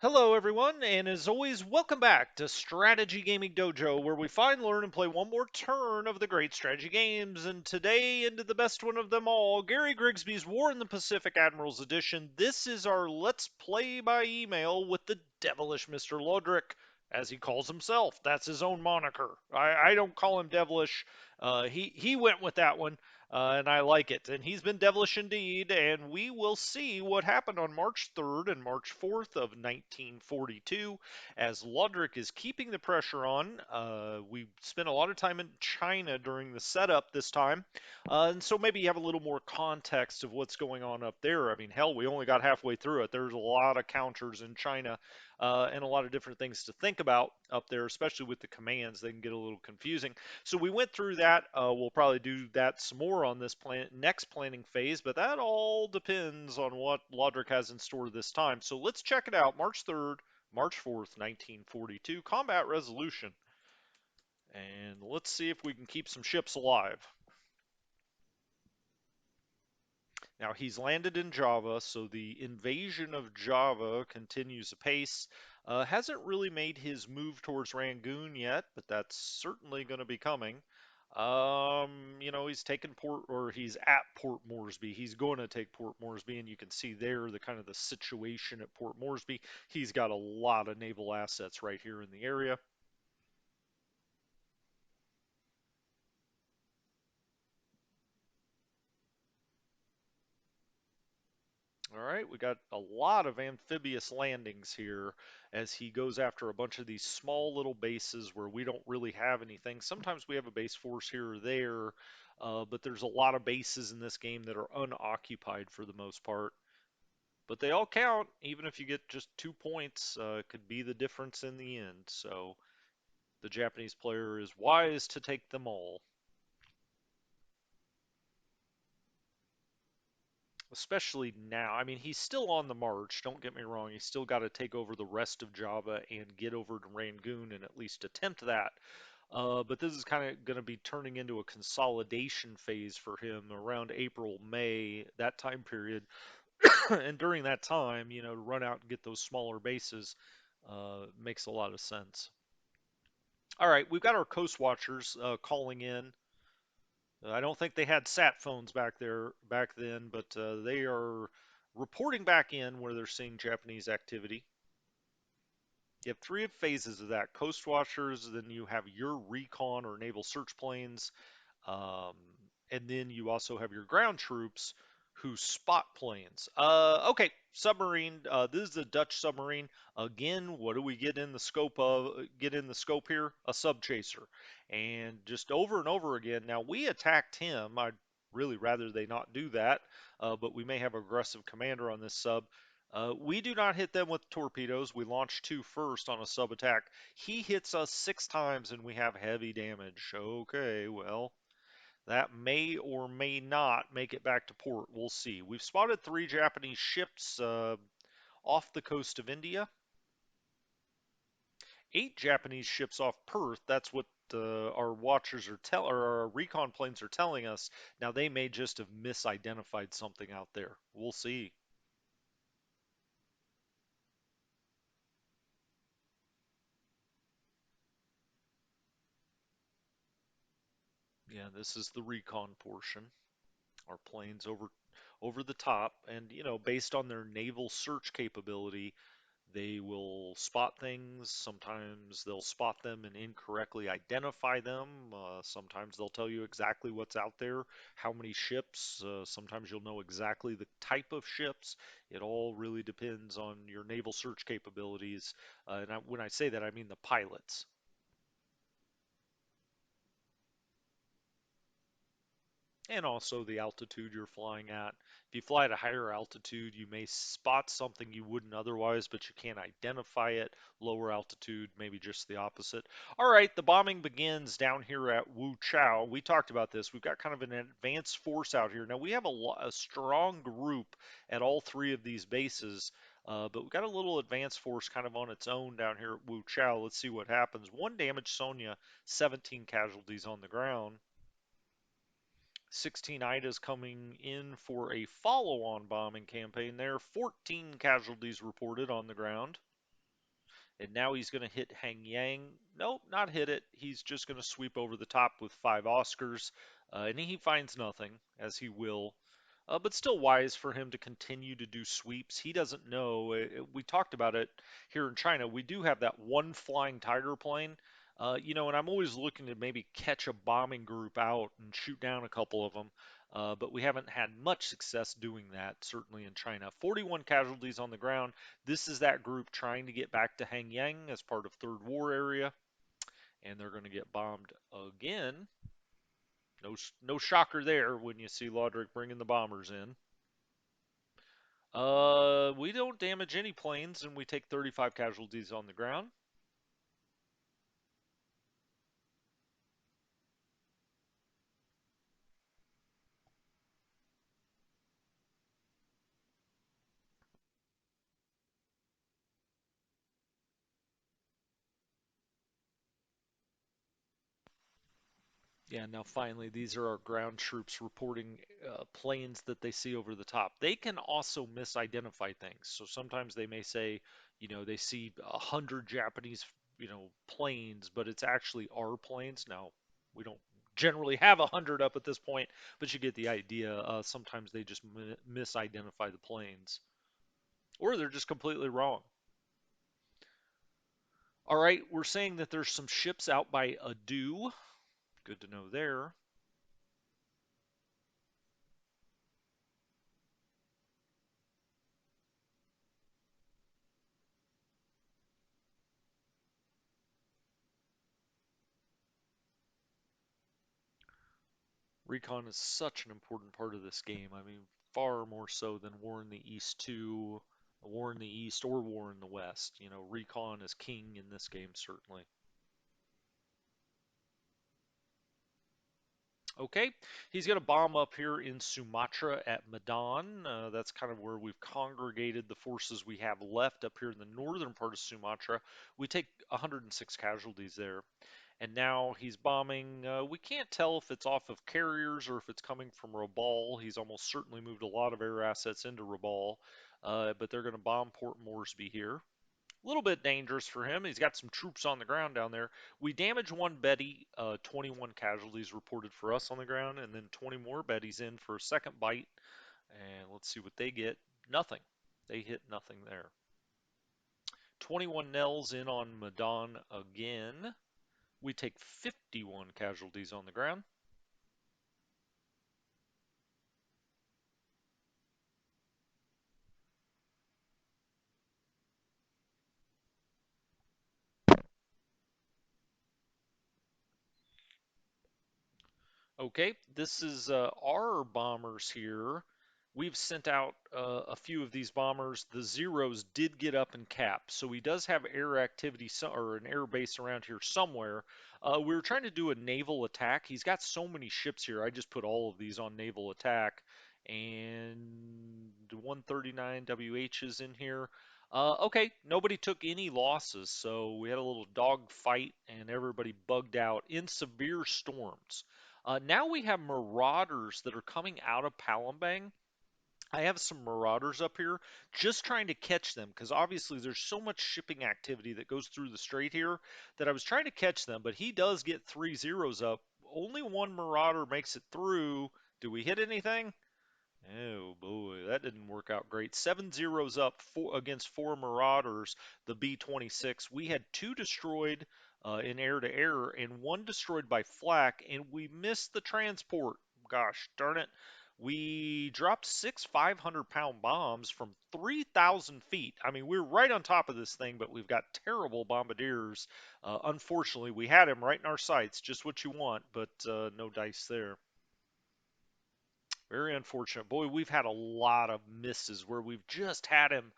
Hello, everyone, and as always, welcome back to Strategy Gaming Dojo, where we find, learn, and play one more turn of the great strategy games. And today, into the best one of them all, Gary Grigsby's War in the Pacific Admirals Edition. This is our Let's Play by email with the devilish Mr. Lodrick, as he calls himself. That's his own moniker. I don't call him devilish. He went with that one. And I like it. And he's been devilish indeed. And we will see what happened on March 3rd and March 4th of 1942 as Lodrick is keeping the pressure on. We spent a lot of time in China during the setup this time. And so maybe you have a little more context of what's going on up there. I mean, hell, we only got halfway through it. There's a lot of counters in China and a lot of different things to think about up there, especially with the commands. They can get a little confusing. So we went through that. We'll probably do that some more on this next planning phase, but that all depends on what Lodrick has in store this time. So let's check it out. March 3rd, March 4th, 1942, combat resolution. And let's see if we can keep some ships alive. Now he's landed in Java, so the invasion of Java continues apace. Hasn't really made his move towards Rangoon yet, but that's certainly going to be coming. He's taken Port, or he's at Port Moresby. He's going to take Port Moresby, and you can see there the kind of the situation at Port Moresby. He's got a lot of naval assets right here in the area. All right, we got a lot of amphibious landings here as he goes after a bunch of these small little bases where we don't really have anything. Sometimes we have a base force here or there, but there's a lot of bases in this game that are unoccupied for the most part. But they all count, even if you get just 2 points, it could be the difference in the end. So the Japanese player is wise to take them all. Especially now. I mean, he's still on the march. Don't get me wrong. He's still got to take over the rest of Java and get over to Rangoon and at least attempt that. But this is kind of going to be turning into a consolidation phase for him around April, May, that time period. And during that time, to run out and get those smaller bases makes a lot of sense. All right, we've got our Coast Watchers calling in. I don't think they had sat phones back then, but they are reporting back in where they're seeing Japanese activity. You have three phases of that: coast watchers, then you have your recon or naval search planes, um, and then you also have your ground troops who spot planes. Okay, submarine. This is a Dutch submarine. Again, what do we get in the scope of? Get in the scope here? A sub chaser, and just over and over again. Now we attacked him. I'd really rather they not do that, but we may have aggressive commander on this sub. We do not hit them with torpedoes. We launch two first on a sub attack. He hits us 6 times and we have heavy damage. Okay, well, that may or may not make it back to port. We'll see. We've spotted 3 Japanese ships off the coast of India. 8 Japanese ships off Perth. That's what our watchers or our recon planes are telling us. Now they may just have misidentified something out there. We'll see. Yeah, this is the recon portion. Our planes over the top, and based on their naval search capability, they will spot things. Sometimes they'll spot them and incorrectly identify them. Sometimes they'll tell you exactly what's out there, how many ships. Sometimes you'll know exactly the type of ships. It all really depends on your naval search capabilities. When I say that, I mean the pilots. And also the altitude you're flying at. If you fly at a higher altitude, you may spot something you wouldn't otherwise, but you can't identify it. Lower altitude, maybe just the opposite. All right, the bombing begins down here at Wu Chao. We talked about this. We've got kind of an advanced force out here. Now, we have a strong group at all three of these bases, but we've got a little advanced force kind of on its own down here at Wu Chao. Let's see what happens. One damaged Sonia, 17 casualties on the ground. 16 Ida's coming in for a follow-on bombing campaign there. 14 casualties reported on the ground. And now he's going to hit Hanyang. Nope, not hit it. He's just going to sweep over the top with 5 Oscars. And he finds nothing, as he will. But still wise for him to continue to do sweeps. He doesn't know. We talked about it here in China. We do have that one flying tiger plane. And I'm always looking to maybe catch a bombing group out and shoot down a couple of them. But we haven't had much success doing that, certainly in China. 41 casualties on the ground. This is that group trying to get back to Hanyang as part of Third War area, and they're going to get bombed again. No shocker there when you see Laudric bringing the bombers in. We don't damage any planes, and we take 35 casualties on the ground. Yeah, now finally, these are our ground troops reporting planes that they see over the top. They can also misidentify things. So sometimes they may say, they see 100 Japanese, planes, but it's actually our planes. Now, we don't generally have 100 up at this point, but you get the idea. Sometimes they just misidentify the planes, or they're just completely wrong. All right, we're saying that there's some ships out by Adu. Good to know there. Recon is such an important part of this game. I mean, far more so than War in the East 2, War in the East, or War in the West. Recon is king in this game, certainly. Okay, he's going to bomb up here in Sumatra at Medan. That's kind of where we've congregated the forces we have left up here in the northern part of Sumatra. We take 106 casualties there. And now he's bombing. We can't tell if it's off of carriers or if it's coming from Rabaul. He's almost certainly moved a lot of air assets into Rabaul, but they're going to bomb Port Moresby here. A little bit dangerous for him. He's got some troops on the ground down there. We damage one Betty, 21 casualties reported for us on the ground, and then 20 more Bettys in for a second bite. And let's see what they get. Nothing. They hit nothing there. 21 Nels in on Medan again. We take 51 casualties on the ground. Okay, this is our bombers here. We've sent out a few of these bombers. The Zeros did get up and cap, so he does have air activity or an air base around here somewhere. We were trying to do a naval attack. He's got so many ships here. I just put all of these on naval attack, and 139 WHs in here. Okay, nobody took any losses, so we had a little dog fight, and everybody bugged out in severe storms. Now we have marauders that are coming out of Palembang. I have some marauders up here just trying to catch them because obviously there's so much shipping activity that goes through the strait here that I was trying to catch them, but he does get 3 zeros up. Only one marauder makes it through. Do we hit anything? Oh boy, that didn't work out great. 7 zeros up against 4 Marauders, the B-26. We had 2 destroyed in air to air and 1 destroyed by flak, and we missed the transport. Gosh darn it. We dropped 6 500-pound bombs from 3,000 feet. I mean, we're right on top of this thing, but we've got terrible bombardiers. Unfortunately, we had him right in our sights, just what you want, but no dice there. Very unfortunate. Boy, we've had a lot of misses where we've just had him,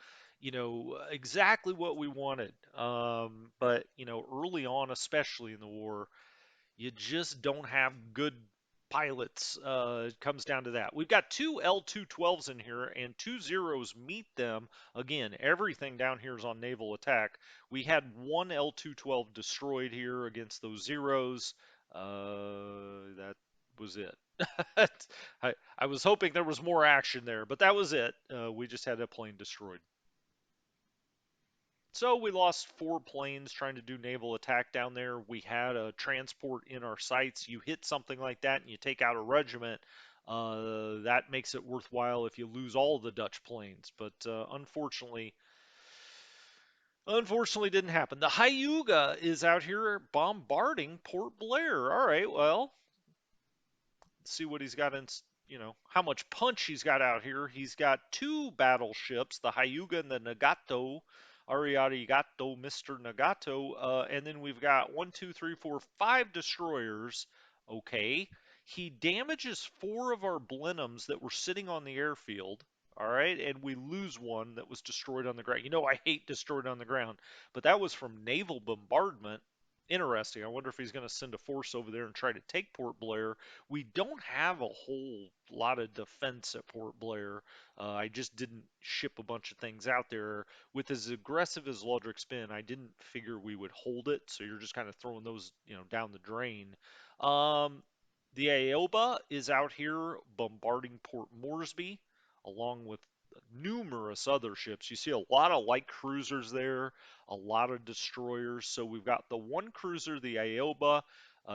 exactly what we wanted. But, early on, especially in the war, you just don't have good pilots. It comes down to that. We've got 2 L-212s in here, and 2 zeros meet them. Again, everything down here is on naval attack. We had 1 L-212 destroyed here against those zeros. That was it. I was hoping there was more action there, but that was it. We just had a plane destroyed. So we lost 4 planes trying to do naval attack down there. We had a transport in our sights. You hit something like that and you take out a regiment. That makes it worthwhile if you lose all the Dutch planes. But unfortunately, didn't happen. The Hyuga is out here bombarding Port Blair. All right, well, see what he's got in, how much punch he's got out here. He's got two battleships, the Hyuga and the Nagato, Arigato, Mr. Nagato, and then we've got one, two, three, four, five destroyers. Okay. He damages four of our Blenheims that were sitting on the airfield. All right, and we lose one that was destroyed on the ground. I hate destroyed on the ground, but that was from naval bombardment. Interesting. I wonder if he's going to send a force over there and try to take Port Blair. We don't have a whole lot of defense at Port Blair. I just didn't ship a bunch of things out there. With as aggressive as Lodrick's been, I didn't figure we would hold it. So you're just kind of throwing those, down the drain. Um, the Aoba is out here bombarding Port Moresby, along with numerous other ships. You see a lot of light cruisers there, a lot of destroyers. So we've got the one cruiser, the Aoba,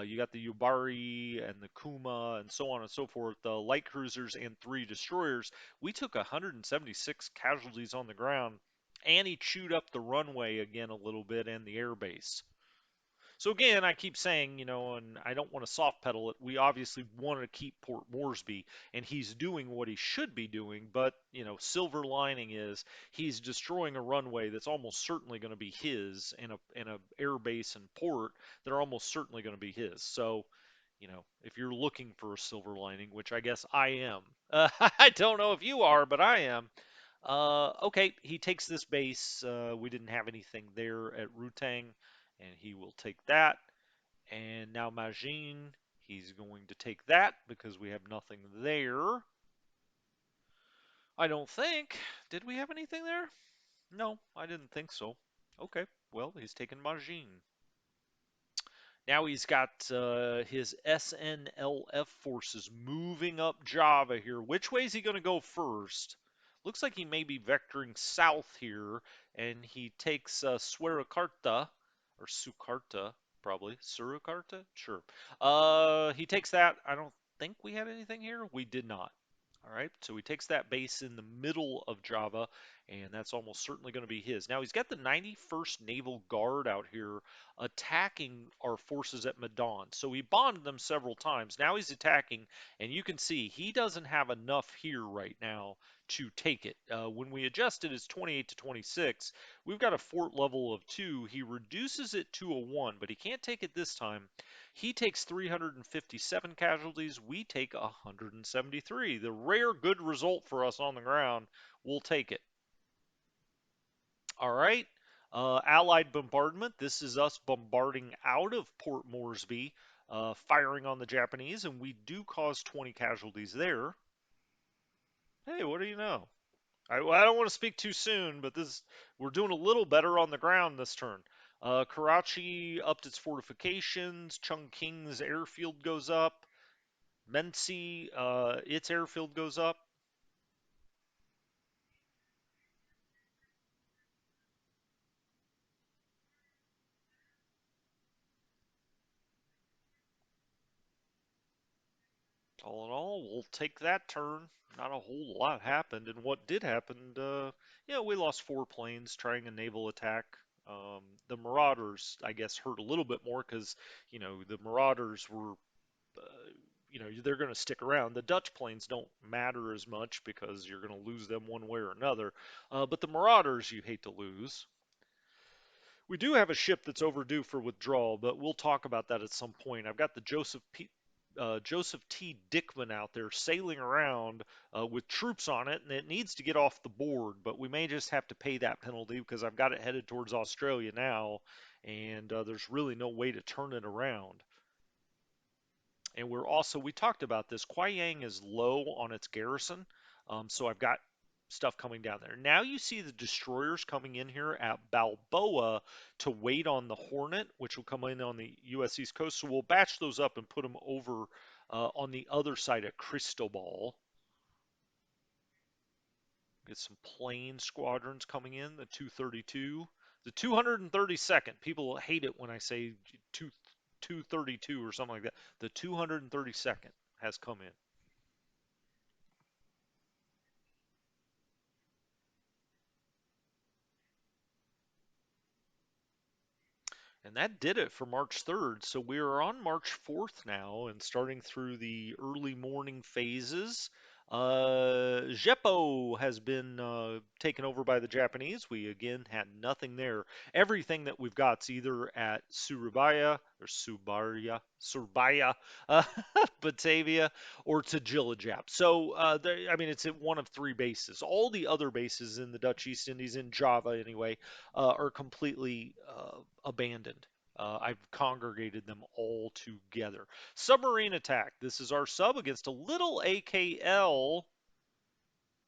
you got the Yubari and the Kuma and so on and so forth, the light cruisers and three destroyers. We took 176 casualties on the ground, and he chewed up the runway again a little bit and the airbase. So again, I keep saying, and I don't want to soft pedal it. We obviously want to keep Port Moresby, and he's doing what he should be doing. But silver lining is he's destroying a runway that's almost certainly going to be his, and a air base and port that are almost certainly going to be his. So, if you're looking for a silver lining, which I guess I am, I don't know if you are, but I am. Okay, he takes this base. We didn't have anything there at Rutang, and he will take that. And now Majin, he's going to take that because we have nothing there. I don't think. Did we have anything there? No, I didn't think so. Okay, well, he's taken Majin. Now he's got his SNLF forces moving up Java here. Which way is he going to go first? Looks like he may be vectoring south here, and he takes Suerakarta, or Sukarta, probably. Surakarta? Sure. He takes that. I don't think we had anything here. We did not. All right, so he takes that base in the middle of Java, and that's almost certainly going to be his. Now he's got the 91st Naval Guard out here attacking our forces at Medan. So he bombed them several times. Now he's attacking, and you can see he doesn't have enough here right now to take it. When we adjusted his 28 to 26, we've got a fort level of 2. He reduces it to a 1, but he can't take it this time. He takes 357 casualties. We take 173. The rare good result for us on the ground. We'll take it. All right. Allied bombardment. This is us bombarding out of Port Moresby, firing on the Japanese, and we do cause 20 casualties there. Hey, what do you know? I don't want to speak too soon, but we're doing a little better on the ground this turn. Karachi upped its fortifications. Chungking's airfield goes up. Mensi, its airfield goes up. All in all, we'll take that turn. Not a whole lot happened, and what did happen, we lost 4 planes trying a naval attack. The Marauders, I guess, hurt a little bit more because, the Marauders were, they're going to stick around. The Dutch planes don't matter as much because you're going to lose them one way or another. But the Marauders, you hate to lose. We do have a ship that's overdue for withdrawal, but we'll talk about that at some point. I've got the Joseph T. Dickman out there sailing around with troops on it, and it needs to get off the board, but we may just have to pay that penalty because I've got it headed towards Australia now, and there's really no way to turn it around. And we talked about this. Yang is low on its garrison, so I've got stuff coming down there. Now you see the destroyers coming in here at Balboa to wait on the Hornet, which will come in on the U.S. East Coast. So we'll batch those up and put them over on the other side of Cristobal. Get some plane squadrons coming in, the 232. The 232nd. People hate it when I say 232 or something like that. The 232nd has come in. And that did it for March 3rd. So we are on March 4th now and starting through the early morning phases. Jeppo has been taken over by the Japanese. We again had nothing there. Everything that we've got's either at Surabaya or Surabaya, uh, Batavia, or Tagillajap. So, I mean, it's at one of three bases. All the other bases in the Dutch East Indies, in Java anyway, are completely abandoned. I've congregated them all together. Submarine Attack. This is our sub against a little AKL,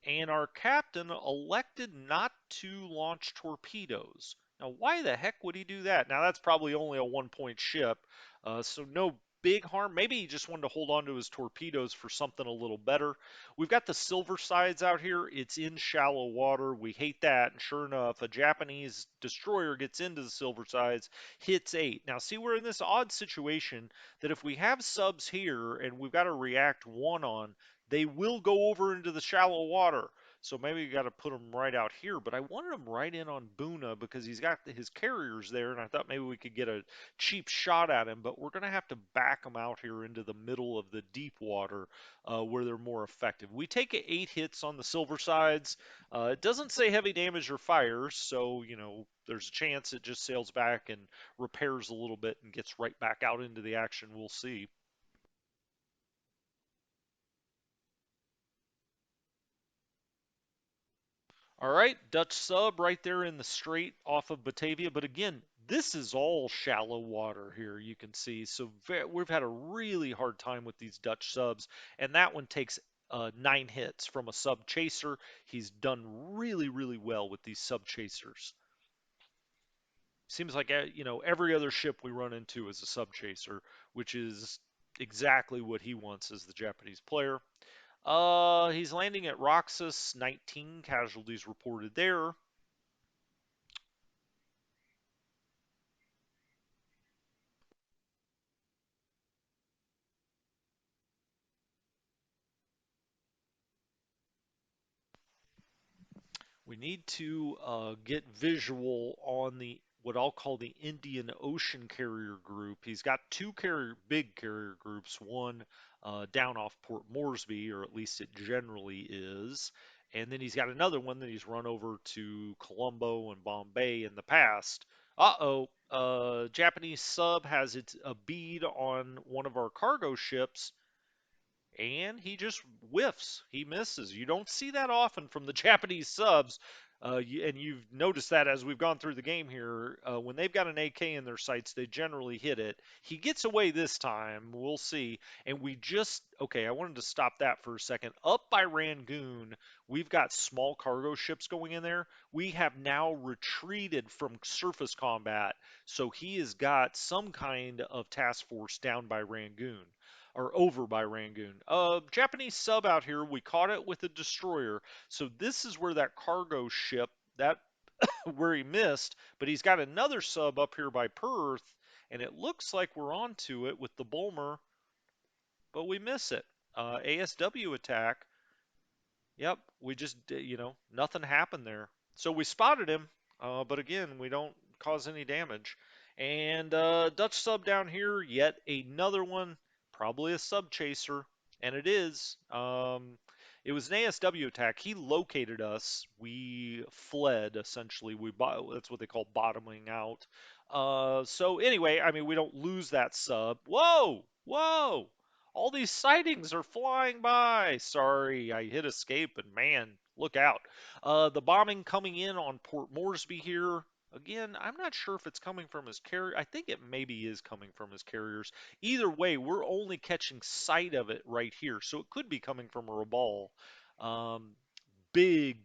and our captain elected not to launch torpedoes. Now, why the heck would he do that? Now, that's probably only a 1 point ship, so no big harm. Maybe he just wanted to hold on to his torpedoes for something a little better. We've got the Silver Sides out here. It's in shallow water. We hate that. And sure enough, a Japanese destroyer gets into the Silver Sides, hits 8. Now, see, we're in this odd situation that if we have subs here and we've got to react 1 on, they will go over into the shallow water. So maybe you got to put him right out here. But I wanted him right in on Buna because he's got his carriers there, and I thought maybe we could get a cheap shot at him. But we're going to have to back him out here into the middle of the deep water where they're more effective. We take 8 hits on the Silver Sides. It doesn't say heavy damage or fires, so there's a chance it just sails back and repairs a little bit and gets right back out into the action. We'll see. All right, Dutch sub right there in the strait off of Batavia. But again, this is all shallow water here, you can see. So we've had a really hard time with these Dutch subs. And that one takes 9 hits from a sub chaser. He's done really, really well with these sub chasers. Seems like every other ship we run into is a sub chaser, which is exactly what he wants as the Japanese player. He's landing at Roxas, 19 casualties reported there. We need to get visual on the what I'll call the Indian Ocean carrier group. He's got two big carrier groups, one down off Port Moresby, or at least it generally is, and then he's got another one that he's run over to Colombo and Bombay in the past. Uh-oh, Japanese sub has a bead on one of our cargo ships, and he just whiffs. He misses. You don't see that often from the Japanese subs. And you've noticed that as we've gone through the game here, when they've got an AK in their sights, they generally hit it. He gets away this time. We'll see. And okay, I wanted to stop that for a second. Up by Rangoon, we've got small cargo ships going in there. We have now retreated from surface combat. So he has got some kind of task force down by Rangoon or over by Rangoon. Japanese sub out here. We caught it with a destroyer. So this is where that cargo ship, that where he missed, but he's got another sub up here by Perth, and it looks like we're onto it with the Bulmer, but we miss it. ASW attack. Yep, we just, nothing happened there. So we spotted him, but again, we don't cause any damage. And Dutch sub down here, yet another one, probably a sub chaser, and it is. It was an ASW attack. He located us. We fled essentially. That's what they call bottoming out. So anyway, I mean, we don't lose that sub. Whoa, whoa! All these sightings are flying by. Sorry, I hit escape, and man, look out. The bombing coming in on Port Moresby here. Again, I'm not sure if it's coming from his carrier. I think it maybe is coming from his carriers. Either way, we're only catching sight of it right here, so it could be coming from a Rabaul. Um, big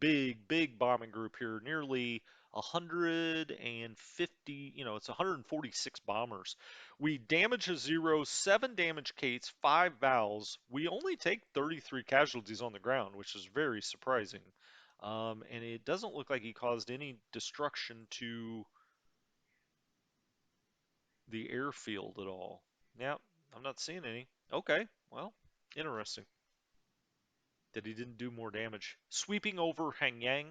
bombing group here. Nearly 150, it's 146 bombers. We damage a 0, 7 damage Kates, 5 Vals. We only take 33 casualties on the ground, which is very surprising. And it doesn't look like he caused any destruction to the airfield at all. Yep, I'm not seeing any. Okay, well, interesting that he didn't do more damage. Sweeping over Hanyang,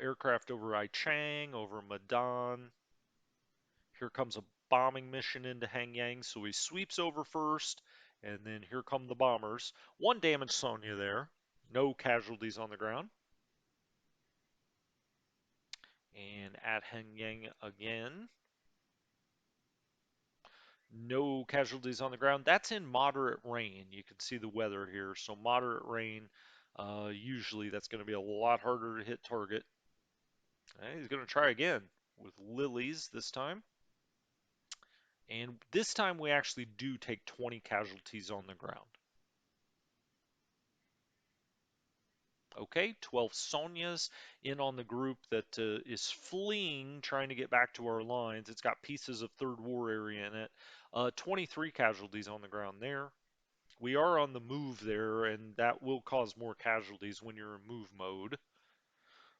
aircraft over Aichang, over Madan. Here comes a bombing mission into Hanyang, so he sweeps over first, and then here come the bombers. One damage Sonya there. No casualties on the ground. And at Hanyang again. No casualties on the ground. That's in moderate rain. You can see the weather here. So moderate rain, usually that's going to be a lot harder to hit target. He's going to try again with lilies this time. And this time we actually do take 20 casualties on the ground. Okay, 12 Sonias in on the group that is fleeing, trying to get back to our lines. It's got pieces of Third War area in it. 23 casualties on the ground there. We are on the move there, and that will cause more casualties when you're in move mode.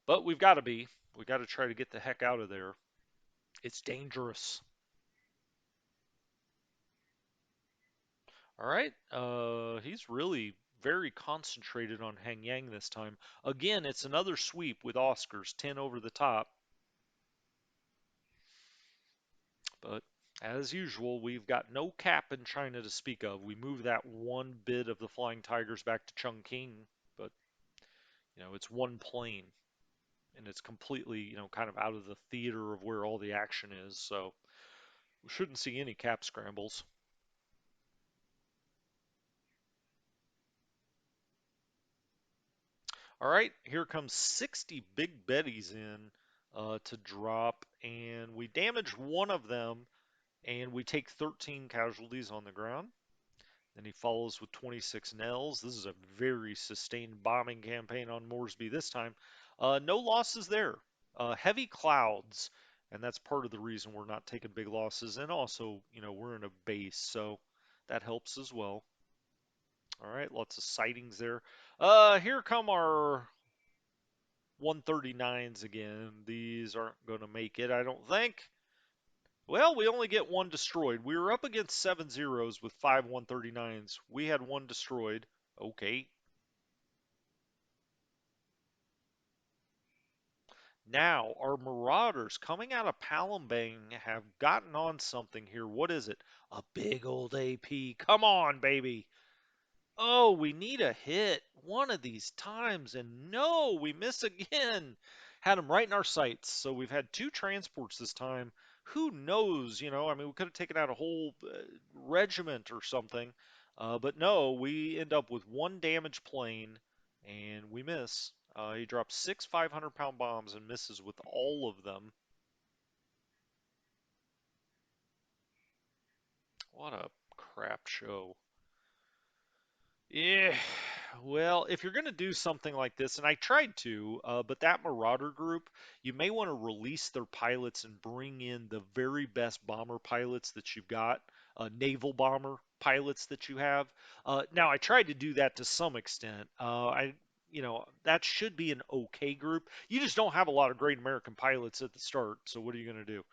But we've got to be. We've got to try to get the heck out of there. It's dangerous. All right. He's really very concentrated on Hanyang this time. Again, it's another sweep with Oscars, 10 over the top. But as usual, we've got no cap in China to speak of. We moved that one bit of the Flying Tigers back to Chongqing, but it's one plane and it's completely, kind of out of the theater of where all the action is. So we shouldn't see any cap scrambles. All right, here comes 60 big Bettys in to drop, and we damage one of them, and we take 13 casualties on the ground. Then he follows with 26 Nels. This is a very sustained bombing campaign on Moresby this time. No losses there. Heavy clouds, and that's part of the reason we're not taking big losses. And also, we're in a base, so that helps as well. All right, lots of sightings there. Here come our 139s again. These aren't going to make it, I don't think. Well, we only get one destroyed. We were up against 7 zeros with 5 139s. We had one destroyed. Okay. Now, our Marauders coming out of Palembang have gotten on something here. What is it? A big old AP. Come on, baby. Oh, we need a hit one of these times, and no, we miss again. Had them right in our sights. So we've had two transports this time. Who knows? I mean, we could have taken out a whole regiment or something. But no, we end up with one damaged plane, and we miss. He drops six 500-pound bombs and misses with all of them. What a crap show. Yeah, well, if you're going to do something like this, and I tried to, but that Marauder group, you may want to release their pilots and bring in the very best bomber pilots that you've got, naval bomber pilots that you have. Now, I tried to do that to some extent. That should be an okay group. You just don't have a lot of great American pilots at the start, so what are you going to do?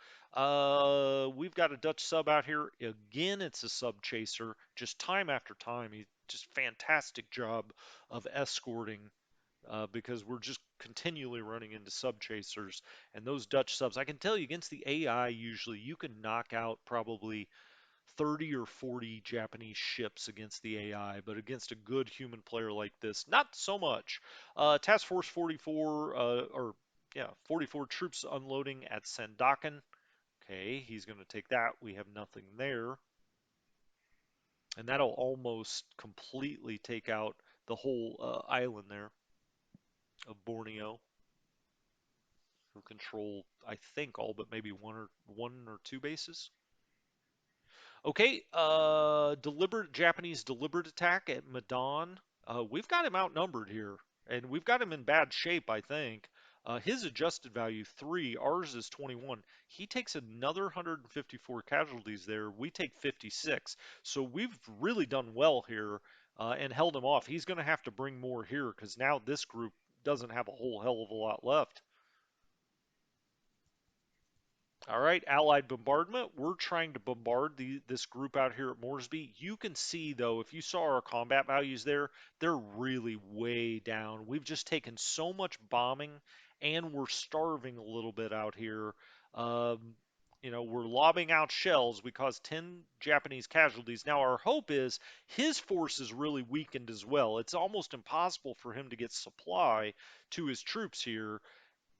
We've got a Dutch sub out here. Again, it's a sub chaser. Just time after time, he just fantastic job of escorting because we're just continually running into sub chasers and those Dutch subs. I can tell you against the AI, usually you can knock out probably 30 or 40 Japanese ships against the AI, but against a good human player like this, not so much. Task Force 44, or yeah, 44 troops unloading at Sandakan. Okay, he's going to take that. We have nothing there. And that'll almost completely take out the whole island there of Borneo. He'll control, I think, all but maybe one or two bases. Okay, deliberate Japanese deliberate attack at Medan. We've got him outnumbered here, and we've got him in bad shape, I think. His adjusted value 3, ours is 21. He takes another 154 casualties there. We take 56. So we've really done well here and held him off. He's going to have to bring more here because now this group doesn't have a whole hell of a lot left. All right, Allied bombardment. We're trying to bombard this group out here at Moresby. You can see, though, if you saw our combat values there, they're really way down. We've just taken so much bombing, and we're starving a little bit out here. Um, we're lobbing out shells. We caused 10 Japanese casualties. Now, our hope is his force is really weakened as well. It's almost impossible for him to get supply to his troops here.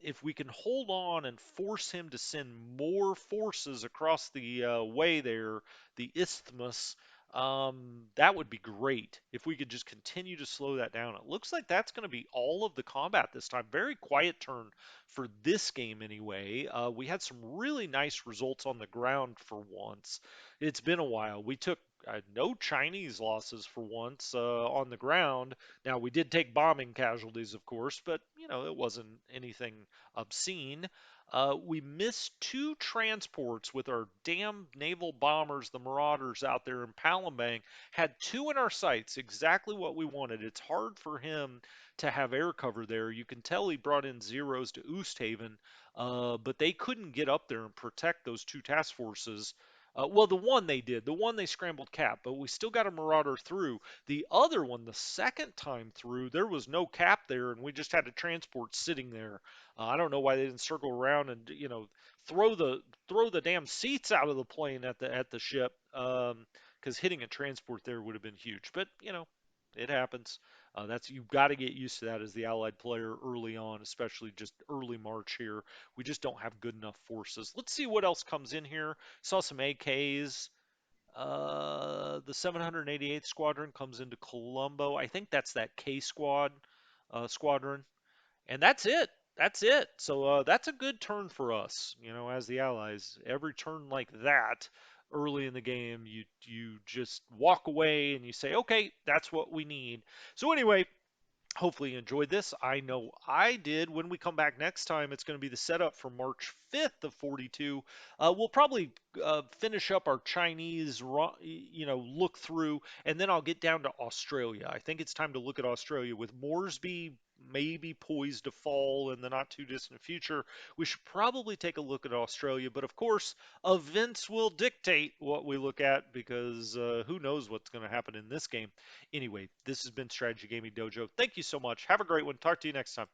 If we can hold on and force him to send more forces across the way there, the isthmus, that would be great. If we could just continue to slow that down. It looks like that's going to be all of the combat this time. Very quiet turn for this game anyway. We had some really nice results on the ground for once. It's been a while. We took no Chinese losses for once on the ground. Now we did take bombing casualties, of course, but it wasn't anything obscene. We missed two transports with our damn naval bombers, the Marauders, out there in Palembang. Had two in our sights, exactly what we wanted. It's hard for him to have air cover there. You can tell he brought in Zeros to Oosthaven, but they couldn't get up there and protect those two task forces. Well, the one they did, the one they scrambled cap, but we still got a Marauder through. The other one, the second time through, there was no cap there, and we just had a transport sitting there. I don't know why they didn't circle around and throw the damn seats out of the plane at the ship, because hitting a transport there would have been huge. But it happens. That's you've got to get used to that as the Allied player early on, especially just early March here. We just don't have good enough forces. Let's see what else comes in here. Saw some AKs. The 788th Squadron comes into Colombo. I think that's that K squad squadron. And that's it. That's it. So that's a good turn for us, as the Allies. Every turn like that early in the game, you just walk away and you say, okay, that's what we need. So anyway, hopefully you enjoyed this. I know I did. When we come back next time, it's going to be the setup for March 5th of 42. We'll probably finish up our Chinese, look through, and then I'll get down to Australia. I think it's time to look at Australia with Moresby maybe poised to fall in the not too distant future. We should probably take a look at Australia, but of course, events will dictate what we look at because who knows what's going to happen in this game. Anyway, this has been Strategy Gaming Dojo. Thank you so much. Have a great one. Talk to you next time.